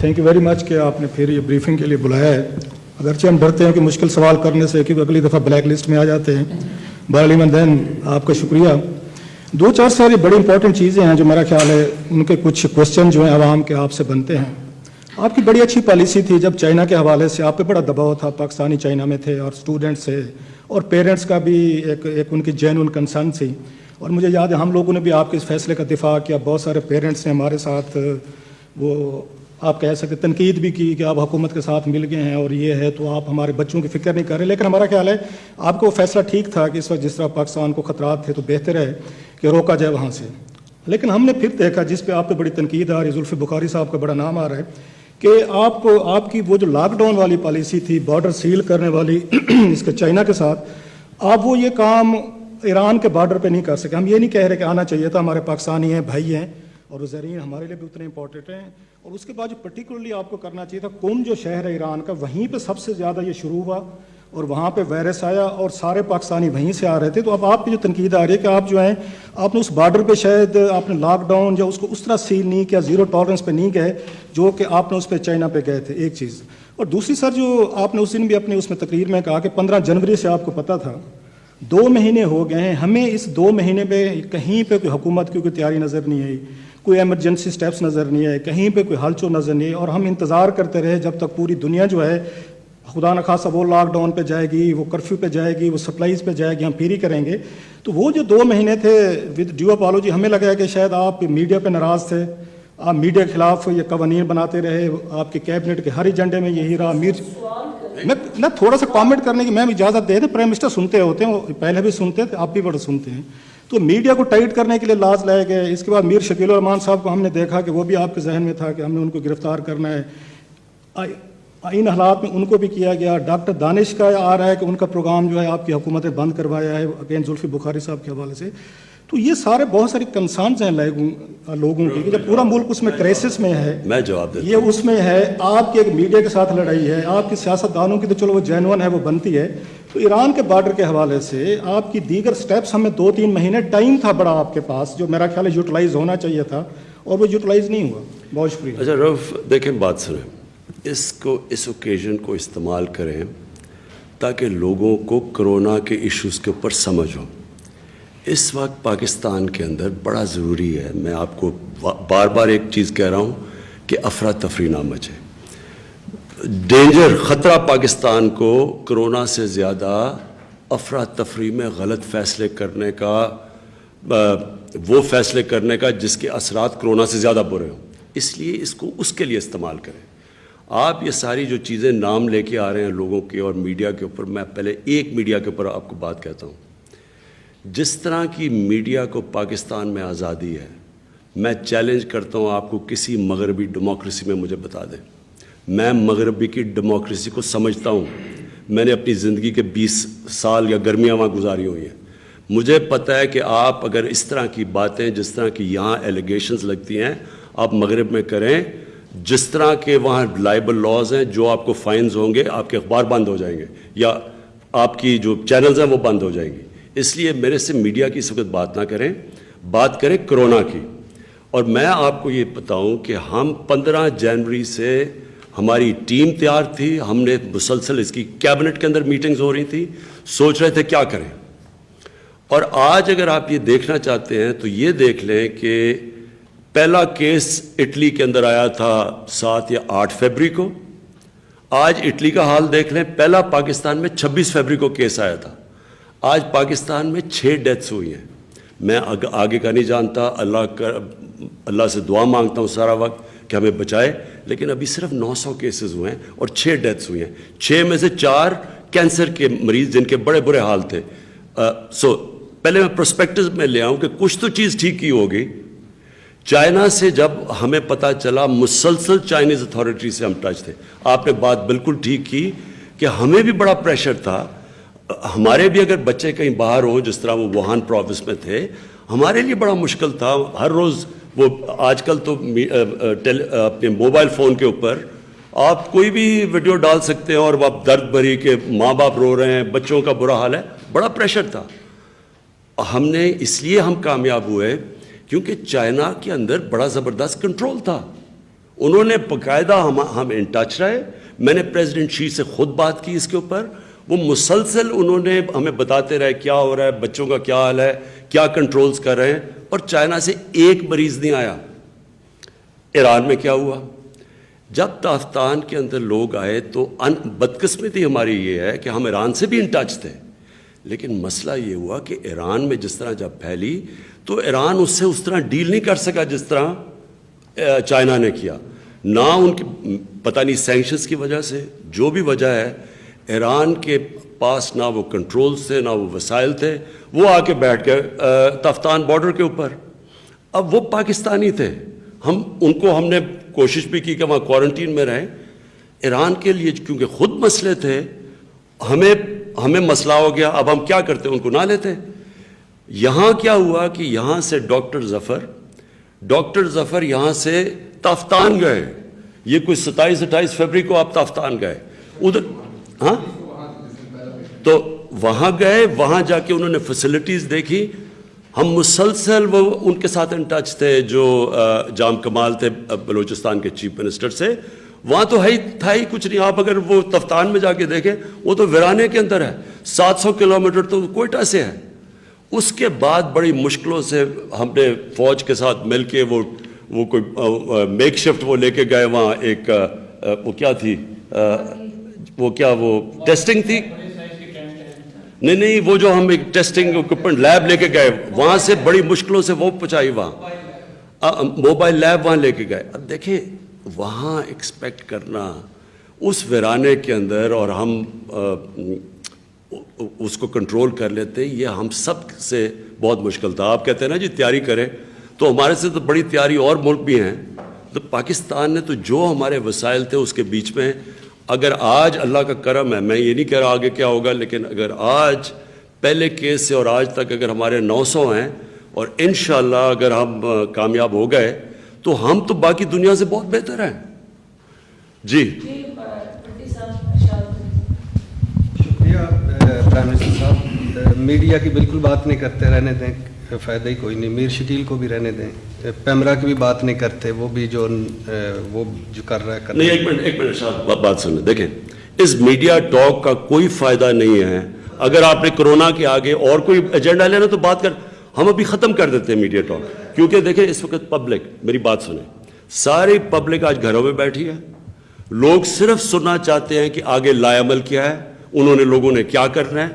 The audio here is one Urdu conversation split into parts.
تھینک یو ویری مچ کہ آپ نے پھر یہ بریفنگ کے لیے بلایا ہے. اگرچہ ہم ڈرتے ہیں کہ مشکل سوال کرنے سے کہ اگلی دفعہ بلیک لسٹ میں آ جاتے ہیں. بہرحال دین آپ کا شکریہ. 2-4 ساری بڑی امپورٹنٹ چیزیں ہیں جو میرا خیال ہے ان کے کچھ کوشچن جو ہیں عوام کے آپ سے بنتے ہیں. آپ کی بڑی اچھی پالیسی تھی جب چائنا کے حوالے سے آپ پہ بڑا دباؤ تھا. پاکستانی چائنا میں تھے اور اسٹوڈنٹس سے اور پیرنٹس کا بھی ایک ان کی جینوئن کنسرن تھی. اور مجھے یاد ہے ہم لوگوں نے بھی آپ کے اس فیصلے کا دفاع کیا. بہت سارے پیرنٹس نے ہمارے ساتھ وہ آپ کہہ سکتے تنقید بھی کی کہ آپ حکومت کے ساتھ مل گئے ہیں اور یہ ہے تو آپ ہمارے بچوں کی فکر نہیں کر رہے. لیکن ہمارا خیال ہے آپ کو وہ فیصلہ ٹھیک تھا کہ اس وقت جس طرح پاکستان کو خطرات تھے تو بہتر ہے کہ روکا جائے وہاں سے. لیکن ہم نے پھر دیکھا جس پہ آپ پہ بڑی تنقید آ رہی, زلفی بخاری صاحب کا بڑا نام آ رہا ہے کہ آپ کی وہ جو لاک ڈاؤن والی پالیسی تھی, بارڈر سیل کرنے والی اس کے چائنا کے ساتھ, آپ وہ یہ کام ایران کے بارڈر پہ نہیں کر سکے. ہم یہ نہیں کہہ رہے کہ آنا چاہیے تھا, ہمارے پاکستانی ہیں, بھائی ہیں اور وہ زرعین ہمارے لیے بھی اتنے امپورٹنٹ ہیں. اور اس کے بعد جو پرٹیکولرلی آپ کو کرنا چاہیے تھا, قم جو شہر ہے ایران کا, وہیں پہ سب سے زیادہ یہ شروع ہوا اور وہاں پہ وائرس آیا اور سارے پاکستانی وہیں سے آ رہے تھے. تو اب آپ کی جو تنقید آ رہی ہے کہ آپ جو ہیں آپ نے اس بارڈر پہ شاید آپ نے لاک ڈاؤن یا اس کو اس طرح سیل نہیں کیا, زیرو ٹالرنس پہ نہیں گئے جو کہ آپ نے اس پہ چائنا پہ گئے تھے. ایک چیز. اور دوسری سر جو آپ نے اس دن بھی اپنے اس میں تقریر میں کہا کہ 15 جنوری سے آپ کو پتہ تھا, 2 مہینے ہو گئے ہیں, ہمیں اس 2 مہینے میں کہیں پہ کوئی حکومت کی کوئی تیاری نظر نہیں آئی, کوئی ایمرجنسی سٹیپس نظر نہیں آئے, کہیں پہ کوئی ہلچل نظر نہیں آئی. اور ہم انتظار کرتے رہے جب تک پوری دنیا جو ہے خدا نہ خاصا وہ لاک ڈاؤن پہ جائے گی, وہ کرفیو پہ جائے گی, وہ سپلائیز پہ جائے گی, ہم پھر ہی کریں گے. تو وہ جو 2 مہینے تھے ود ڈیو اپالوجی, ہمیں لگا کہ شاید آپ میڈیا پہ ناراض تھے, آپ میڈیا کے خلاف یہ قوانین بناتے رہے, آپ کے کیبنٹ کے ہر ایجنڈے میں یہی رہا. میں تھوڑا سا کامنٹ کرنے کی میں اجازت دے دیں, پرائم منسٹر سنتے ہوتے ہیں, وہ پہلے بھی سنتے تھے, آپ بھی بڑا سنتے ہیں. تو میڈیا کو ٹائٹ کرنے کے لیے لاز لائے گئے. اس کے بعد میر شکیل الرحمان صاحب کو ہم نے دیکھا کہ وہ بھی آپ کے ذہن میں تھا کہ ہم نے ان کو گرفتار کرنا ہے. ان حالات میں ان کو بھی کیا گیا. ڈاکٹر دانش کا آ رہا ہے کہ ان کا پروگرام جو ہے آپ کی حکومت نے بند کروایا ہے اگین زلفی بخاری صاحب کے حوالے سے. تو یہ سارے بہت ساری کنسرنز ہیں لوگوں کی کہ جب پورا ملک اس میں کرائسس میں ہے, میں جواب دیتا ہوں. یہ اس میں ہے, آپ کی ایک میڈیا کے ساتھ لڑائی ہے, آپ کی سیاستدانوں کی تو چلو وہ جینون ہے, وہ بنتی ہے. تو ایران کے بارڈر کے حوالے سے آپ کی دیگر سٹیپس, ہمیں 2-3 مہینے ٹائم تھا بڑا آپ کے پاس جو میرا خیال ہے یوٹیلائز ہونا چاہیے تھا اور وہ یوٹیلائز نہیں ہوا. بہت شکریہ. اچھا رف, دیکھیں بات سنیں, اس اوکیزن کو استعمال کریں تاکہ لوگوں کو کرونا کے ایشوز کے اوپر سمجھ ہو. اس وقت پاکستان کے اندر بڑا ضروری ہے, میں آپ کو بار بار ایک چیز کہہ رہا ہوں کہ افراتفری نہ مچے. ڈینجر, خطرہ پاکستان کو کرونا سے زیادہ افراتفری میں غلط فیصلے کرنے کا, وہ فیصلے کرنے کا جس کے اثرات کرونا سے زیادہ برے ہوں. اس لیے اس کو اس کے لیے استعمال کریں. آپ یہ ساری جو چیزیں نام لے کے آ رہے ہیں لوگوں کے اور میڈیا کے اوپر, میں پہلے ایک میڈیا کے اوپر آپ کو بات کہتا ہوں. جس طرح کی میڈیا کو پاکستان میں آزادی ہے, میں چیلنج کرتا ہوں آپ کو کسی مغربی ڈیموکریسی میں مجھے بتا دیں. میں مغربی کی ڈیموکریسی کو سمجھتا ہوں, میں نے اپنی زندگی کے 20 سال یا گرمیاں وہاں گزاری ہوئی ہیں. مجھے پتہ ہے کہ آپ اگر اس طرح کی باتیں جس طرح کی یہاں ایلیگیشنز لگتی ہیں آپ مغرب میں کریں, جس طرح کے وہاں لائبل لاز ہیں, جو آپ کو فائنز ہوں گے, آپ کے اخبار بند ہو جائیں گے یا آپ کی جو چینلز ہیں وہ بند ہو جائیں گی. اس لیے میرے سے میڈیا کی اس وقت بات نہ کریں, بات کریں کرونا کی. اور میں آپ کو یہ بتاؤں کہ ہم 15 جنوری سے ہماری ٹیم تیار تھی, ہم نے مسلسل اس کی کیبنٹ کے اندر میٹنگز ہو رہی تھی, سوچ رہے تھے کیا کریں. اور آج اگر آپ یہ دیکھنا چاہتے ہیں تو یہ دیکھ لیں کہ پہلا کیس اٹلی کے اندر آیا تھا 7 یا 8 فروری کو. آج اٹلی کا حال دیکھ لیں, پہلا پاکستان میں 26 فروری کو کیس آیا تھا. آج پاکستان میں 6 ڈیتھس ہوئی ہیں. میں آگے کا نہیں جانتا, اللہ سے دعا مانگتا ہوں سارا وقت کہ ہمیں بچائے, لیکن ابھی صرف 900 کیسز ہوئے ہیں اور 6 ڈیتھس ہوئی ہیں. 6 میں سے 4 کینسر کے مریض جن کے بڑے برے حال تھے. پہلے میں پرسپیکٹو میں لے آؤں کہ کچھ تو چیز ٹھیک کی ہوگی. چائنا سے جب ہمیں پتہ چلا, مسلسل چائنیز اتھارٹی سے ہم ٹچ تھے. آپ نے بات بالکل ٹھیک کی کہ ہمیں بھی بڑا پریشر تھا. ہمارے بھی اگر بچے کہیں باہر ہوں, جس طرح وہ ووہان پروونس میں تھے, ہمارے لیے بڑا مشکل تھا. ہر روز وہ آج کل تو اپنے موبائل فون کے اوپر آپ کوئی بھی ویڈیو ڈال سکتے ہیں اور وہ آپ درد بھری کہ ماں باپ رو رہے ہیں, بچوں کا برا حال ہے. بڑا پریشر تھا. ہم نے اس لیے ہم کامیاب ہوئے کیونکہ چائنا کے اندر بڑا زبردست کنٹرول تھا. انہوں نے باقاعدہ ہم ان ٹچ رہے. میں نے پریزیڈنٹ شی سے خود بات کی اس کے اوپر. وہ مسلسل انہوں نے ہمیں بتاتے رہے کیا ہو رہا ہے, بچوں کا کیا حال ہے, کیا کنٹرولز کر رہے ہیں. اور چائنا سے ایک مریض نہیں آیا. ایران میں کیا ہوا؟ جب تافتان کے اندر لوگ آئے تو بدقسمتی ہماری یہ ہے کہ ہم ایران سے بھی ان ٹچ تھے, لیکن مسئلہ یہ ہوا کہ ایران میں جس طرح جب پھیلی تو ایران اس سے اس طرح ڈیل نہیں کر سکا جس طرح چائنا نے کیا. نہ ان کی پتہ نہیں سینکشنز کی وجہ سے, جو بھی وجہ ہے, ایران کے پاس نہ وہ کنٹرولز تھے نہ وہ وسائل تھے. وہ آ کے بیٹھ گئے تفتان بارڈر کے اوپر. اب وہ پاکستانی تھے, ہم نے کوشش بھی کی کہ وہاں کوارنٹین میں رہیں. ایران کے لیے کیونکہ خود مسئلے تھے, ہمیں مسئلہ ہو گیا. اب ہم کیا کرتے, ان کو نہ لیتے. یہاں کیا ہوا کہ یہاں سے ڈاکٹر ظفر یہاں سے تافتان گئے. یہ کوئی 27-28 فروری کو آپ تافتان گئے ادھر. ہاں, تو وہاں گئے, وہاں جا کے انہوں نے فیسلٹیز دیکھی. ہم مسلسل وہ ان کے ساتھ ان ٹچ تھے جو جام کمال تھے بلوچستان کے چیف منسٹر سے. وہاں تو تھا ہی کچھ نہیں. آپ اگر وہ تفتان میں جا کے دیکھیں وہ تو ویرانے کے اندر ہے. 700 کلومیٹر تو کوئٹہ سے ہے. اس کے بعد بڑی مشکلوں سے ہم نے فوج کے ساتھ مل کے وہ کوئی میک شفٹ وہ لے کے گئے وہاں. ایک وہ کیا تھی, وہ ٹیسٹنگ تھی. نہیں, وہ جو ہم ایک ٹیسٹنگ اکوپمنٹ لیب لے کے گئے, وہاں سے بڑی مشکلوں سے وہ پہنچائی. وہاں موبائل لیب وہاں لے کے گئے. اب دیکھیں وہاں ایکسپیکٹ کرنا اس ویرانے کے اندر, اور ہم اس کو کنٹرول کر لیتے, یہ ہم سب سے بہت مشکل تھا. آپ کہتے ہیں نا جی تیاری کریں, تو ہمارے سے تو بڑی تیاری اور ملک بھی ہیں. تو پاکستان نے تو جو ہمارے وسائل تھے اس کے بیچ میں, اگر آج اللہ کا کرم ہے, میں یہ نہیں کہہ رہا آگے کیا ہوگا, لیکن اگر آج پہلے کیس سے اور آج تک اگر ہمارے 900 ہیں, اور انشاءاللہ اگر ہم کامیاب ہو گئے تو ہم تو باقی دنیا سے بہت بہتر ہیں. جی شکریہ پرائم منسٹر صاحب. میڈیا کی بالکل بات نہیں کرتے, رہنے دیں, فائدہ ہی کوئی نہیں. میر شکیل کو بھی رہنے دیں. پیمرا کی بھی بات نہیں کرتے, وہ بھی جو کر رہا ہے. نہیں, ایک منٹ صاحب بات سنیں. دیکھیں اس میڈیا ٹاک کا کوئی فائدہ نہیں ہے. اگر آپ نے کرونا کے آگے اور کوئی ایجنڈا لینا تو بات کر, ہم ابھی ختم کر دیتے ہیں میڈیا ٹاک. کیونکہ دیکھیں اس وقت پبلک, میری بات سنیں, ساری پبلک آج گھروں میں بیٹھی ہے. لوگ صرف سننا چاہتے ہیں کہ آگے لائے عمل کیا ہے, لوگوں نے کیا کرنا ہے.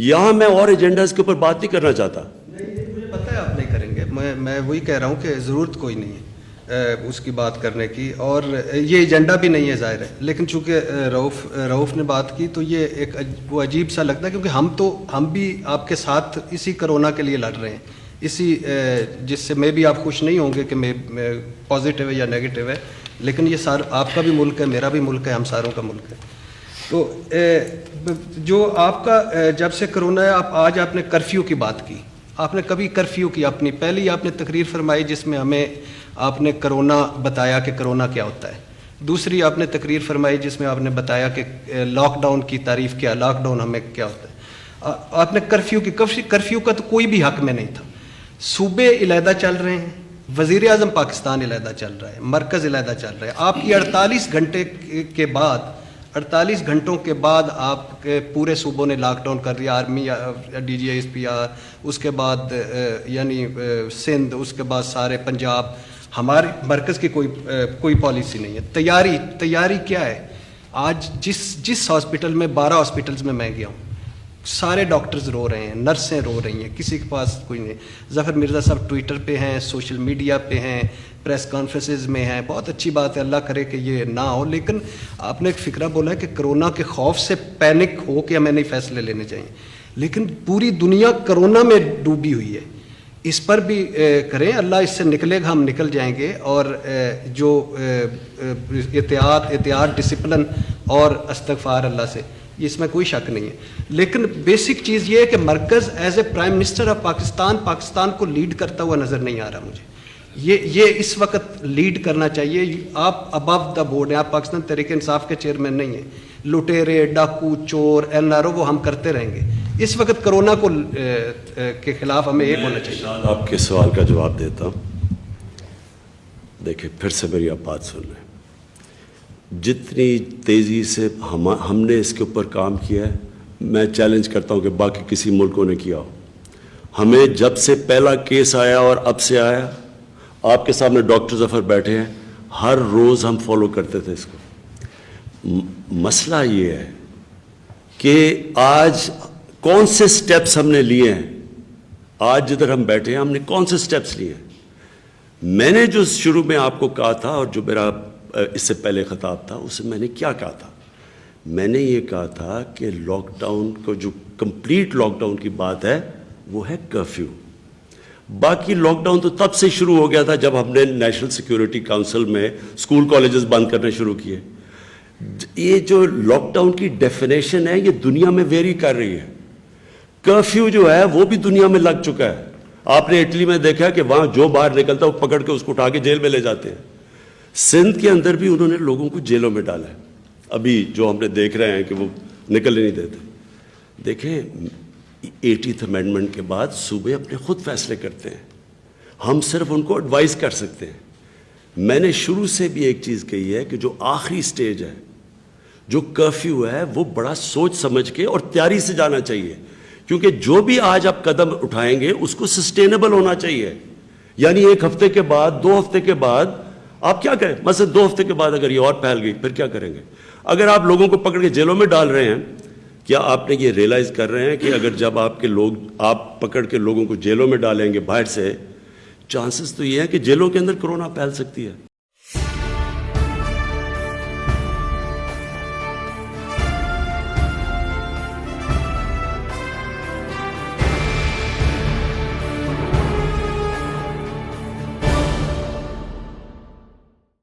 یہاں میں اور ایجنڈاز کے اوپر بات نہیں کرنا چاہتا. مجھے پتہ ہے آپ نہیں کریں گے. میں وہی کہہ رہا ہوں کہ ضرورت کوئی نہیں ہے اس کی بات کرنے کی, اور یہ ایجنڈا بھی نہیں ہے ظاہر ہے. لیکن چونکہ رؤوف نے بات کی تو یہ ایک وہ عجیب سا لگتا ہے, کیونکہ ہم بھی آپ کے ساتھ اسی کرونا کے لیے لڑ رہے ہیں, اسی جس سے میں بھی آپ خوش نہیں ہوں گے کہ میں پازیٹیو ہے یا نیگیٹو ہے, لیکن یہ آپ کا بھی ملک ہے, میرا بھی ملک ہے, ہم ساروں کا ملک ہے. تو جو آپ کا جب سے کرونا ہے, آج آپ نے کرفیو کی بات کی. آپ نے کبھی کرفیو کی اپنی پہلی آپ نے تقریر فرمائی جس میں ہمیں آپ نے کرونا بتایا کہ کرونا کیا ہوتا ہے. دوسری آپ نے تقریر فرمائی جس میں آپ نے بتایا کہ لاک ڈاؤن کی تعریف کیا, لاک ڈاؤن ہمیں کیا ہوتا ہے. آپ نے کرفیو کا تو کوئی بھی حق میں نہیں تھا. صوبے علیحدہ چل رہے ہیں, وزیر اعظم پاکستان علیحدہ چل رہا ہے, مرکز علیحدہ چل رہا ہے. آپ کی 48 گھنٹوں کے بعد آپ کے پورے صوبوں نے لاک ڈاؤن کر دیا. آرمی یا D G S P R, اس کے بعد یعنی سندھ, اس کے بعد سارے پنجاب. ہماری مرکز کی کوئی پالیسی نہیں ہے. تیاری کیا ہے؟ آج جس ہاسپٹل میں 12 ہاسپٹلز میں گیا ہوں, سارے ڈاکٹرز رو رہے ہیں, نرسیں رو رہی ہیں, کسی کے پاس کوئی نہیں. ظفر مرزا صاحب ٹویٹر پہ ہیں, سوشل میڈیا پہ ہیں, پریس کانفرنسز میں ہیں. بہت اچھی بات ہے, اللہ کرے کہ یہ نہ ہو. لیکن آپ نے ایک فکرہ بولا ہے کہ کرونا کے خوف سے پینک ہو کے ہمیں نہیں فیصلے لینے چاہیے, لیکن پوری دنیا کرونا میں ڈوبی ہوئی ہے. اس پر بھی کریں, اللہ اس سے نکلے گا, ہم نکل جائیں گے. اور جو احتیاط ڈسپلن اور استغفار اللہ سے, اس میں کوئی شک نہیں ہے. لیکن بیسک چیز یہ ہے کہ مرکز as a prime minister of Pakistan کو لیڈ کرتا ہوا نظر نہیں آ رہا مجھے. یہ اس وقت لیڈ کرنا چاہیے. آپ ابو دا بورڈ ہیں, آپ پاکستان تحریک انصاف کے چیئرمین نہیں ہیں. لٹیرے, ڈاکو, چور, NRO وہ ہم کرتے رہیں گے. اس وقت کرونا کے خلاف ہمیں ایک ہونا چاہیے. آپ کے سوال کا جواب دیتا ہوں. دیکھیں پھر سے میری آپ بات سن لیں. جتنی تیزی سے ہم نے اس کے اوپر کام کیا ہے، میں چیلنج کرتا ہوں کہ باقی کسی ملکوں نے کیا ہو. ہمیں جب سے پہلا کیس آیا اور اب سے آیا، آپ کے سامنے ڈاکٹر ظفر بیٹھے ہیں، ہر روز ہم فالو کرتے تھے اس کو. مسئلہ یہ ہے کہ آج کون سے سٹیپس ہم نے لیے ہیں. آج جدھر ہم بیٹھے ہیں ہم نے کون سے سٹیپس لیے ہیں. میں نے جو شروع میں آپ کو کہا تھا، اور جو میرا اس سے پہلے خطاب تھا، اسے میں نے کیا کہا تھا؟ میں نے یہ کہا تھا کہ لاک ڈاؤن کو، جو کمپلیٹ لاک ڈاؤن کی بات ہے وہ ہے کرفیو. باقی لاک ڈاؤن تو تب سے شروع ہو گیا تھا جب ہم نے نیشنل سیکیورٹی کاؤنسل میں اسکول کالجز بند کرنے شروع کیے. یہ جو لاک ڈاؤن کی ڈیفینیشن ہے یہ دنیا میں ویری کر رہی ہے. کرفیو جو ہے وہ بھی دنیا میں لگ چکا ہے. آپ نے اٹلی میں دیکھا کہ وہاں جو باہر نکلتا ہے وہ پکڑ کے اس کو اٹھا کے جیل میں لے جاتے ہیں. سندھ کے اندر بھی انہوں نے لوگوں کو جیلوں میں ڈالا ہے. ابھی جو ہم نے دیکھ رہے ہیں کہ وہ نکلنے نہیں دیتے. دیکھیں 80th امینڈمنٹ کے بعد صوبے اپنے خود فیصلے کرتے ہیں، ہم صرف ان کو ایڈوائز کر سکتے ہیں. میں نے شروع سے بھی ایک چیز کہی ہے کہ جو آخری سٹیج ہے، جو کرفیو ہے، وہ بڑا سوچ سمجھ کے اور تیاری سے جانا چاہیے. کیونکہ جو بھی آج آپ قدم اٹھائیں گے اس کو سسٹینیبل ہونا چاہیے. یعنی 1 ہفتے کے بعد، 2 ہفتے کے بعد آپ کیا کریں؟ مثلا 2 ہفتے کے بعد اگر یہ اور پھیل گئی پھر کیا کریں گے؟ اگر آپ لوگوں کو پکڑ کے جیلوں میں ڈال رہے ہیں، کیا آپ نے یہ ریئلائز کر رہے ہیں کہ اگر جب آپ پکڑ کے لوگوں کو جیلوں میں ڈالیں گے باہر سے، چانسز تو یہ ہے کہ جیلوں کے اندر کرونا پھیل سکتی ہے.